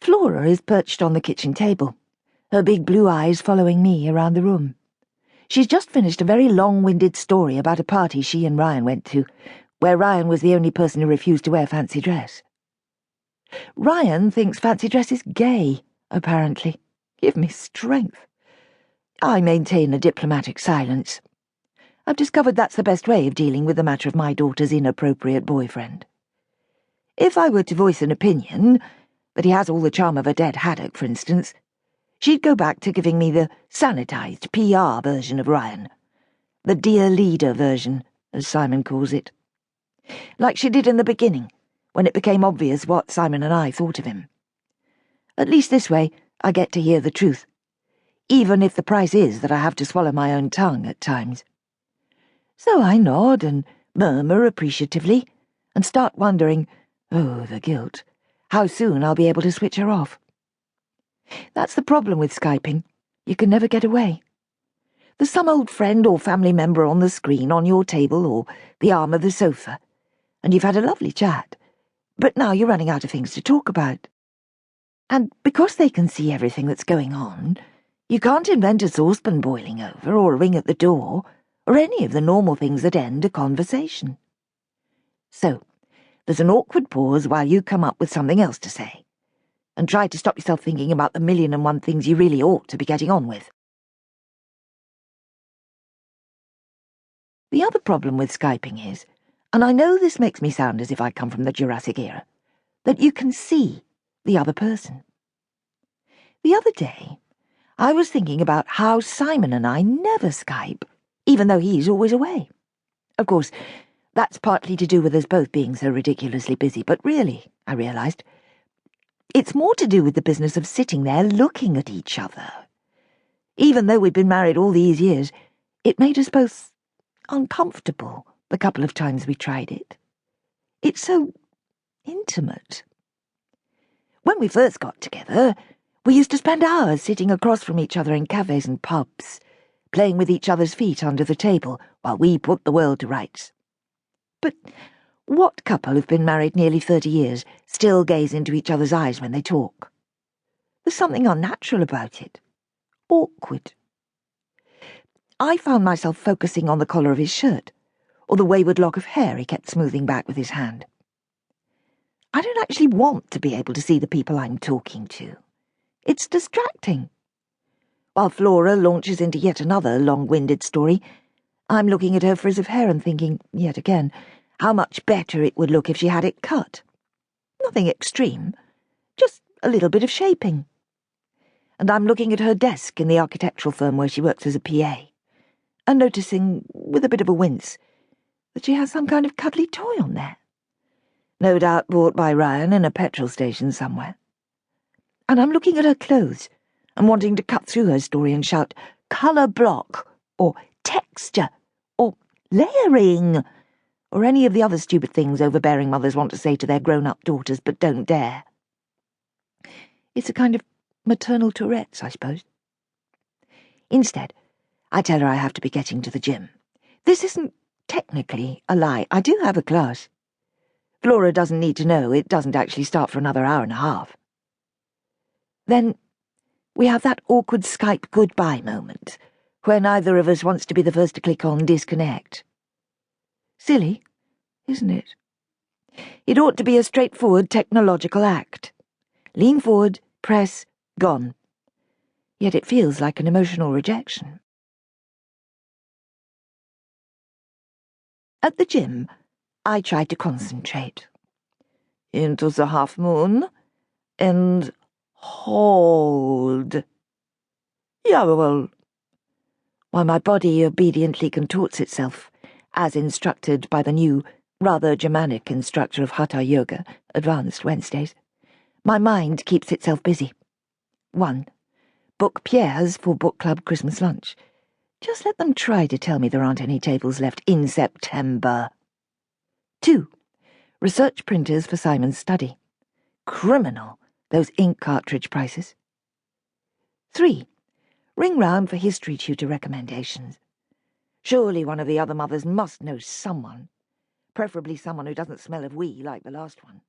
Flora is perched on the kitchen table, her big blue eyes following me around the room. She's just finished a very long-winded story about a party she and Ryan went to, where Ryan was the only person who refused to wear fancy dress. Ryan thinks fancy dress is gay, apparently. Give me strength. I maintain a diplomatic silence. I've discovered that's the best way of dealing with the matter of my daughter's inappropriate boyfriend. If I were to voice an opinion, that he has all the charm of a dead haddock, for instance, she'd go back to giving me the sanitized PR version of Ryan. The dear leader version, as Simon calls it. Like she did in the beginning, when it became obvious what Simon and I thought of him. At least this way, I get to hear the truth, even if the price is that I have to swallow my own tongue at times. So I nod and murmur appreciatively, and start wondering, oh, the guilt, how soon I'll be able to switch her off. That's the problem with Skyping. You can never get away. There's some old friend or family member on the screen on your table or the arm of the sofa, and you've had a lovely chat, but now you're running out of things to talk about. And because they can see everything that's going on, you can't invent a saucepan boiling over or a ring at the door or any of the normal things that end a conversation. So, there's an awkward pause while you come up with something else to say, and try to stop yourself thinking about the 1,000,001 things you really ought to be getting on with. The other problem with Skyping is, and I know this makes me sound as if I come from the Jurassic era, that you can see the other person. The other day, I was thinking about how Simon and I never Skype, even though he's always away. Of course, that's partly to do with us both being so ridiculously busy, but really, I realised, it's more to do with the business of sitting there looking at each other. Even though we'd been married all these years, it made us both uncomfortable the couple of times we tried it. It's so intimate. When we first got together, we used to spend hours sitting across from each other in cafes and pubs, playing with each other's feet under the table while we put the world to rights. But what couple who've been married nearly 30 years still gaze into each other's eyes when they talk? There's something unnatural about it. Awkward. I found myself focusing on the collar of his shirt, or the wayward lock of hair he kept smoothing back with his hand. I don't actually want to be able to see the people I'm talking to. It's distracting. While Flora launches into yet another long-winded story, I'm looking at her frizz of hair and thinking, yet again, how much better it would look if she had it cut. Nothing extreme, just a little bit of shaping. And I'm looking at her desk in the architectural firm where she works as a PA, and noticing, with a bit of a wince, that she has some kind of cuddly toy on there. No doubt bought by Ryan in a petrol station somewhere. And I'm looking at her clothes and wanting to cut through her story and shout, colour block, or texture, or layering, or any of the other stupid things overbearing mothers want to say to their grown-up daughters but don't dare. It's a kind of maternal Tourette's, I suppose. Instead, I tell her I have to be getting to the gym. This isn't technically a lie. I do have a class. Flora doesn't need to know it doesn't actually start for another hour and a half. Then we have that awkward Skype goodbye moment, where neither of us wants to be the first to click on disconnect. Silly, isn't it? It ought to be a straightforward technological act. Lean forward, press, gone. Yet it feels like an emotional rejection. At the gym, I tried to concentrate. Into the half moon, and hold. Yeah, well, while my body obediently contorts itself, as instructed by the new, rather Germanic instructor of Hatha Yoga, Advanced Wednesdays, my mind keeps itself busy. 1. Book Pierre's for book club Christmas lunch. Just let them try to tell me there aren't any tables left in September. 2. Research printers for Simon's study. Criminal, those ink cartridge prices. 3. Ring round for history tutor recommendations. Surely one of the other mothers must know someone, preferably someone who doesn't smell of wee like the last one.